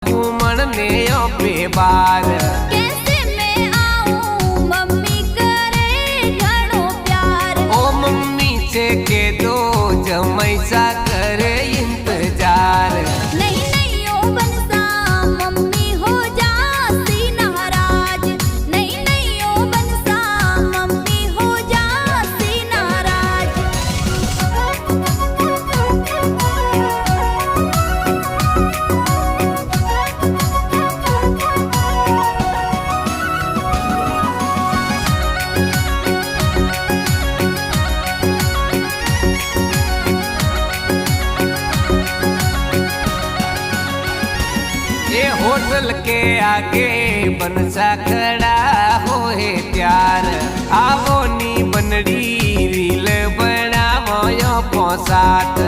घूमन ने बेबार कैसे मैं आऊं मम्मी करे घणो प्यार। ओ मम्मी से के दो जमैसा करे इंतजार। नहीं नहीं ओ बनसा मम्मी हो जासी नाराज। नहीं नहीं ओ बनसा मम्मी हो जासी नाराज। ये होटल के आगे बनसा खड़ा होए त्यार। आवो नी बनड़ी रील बनावो यो पोसात।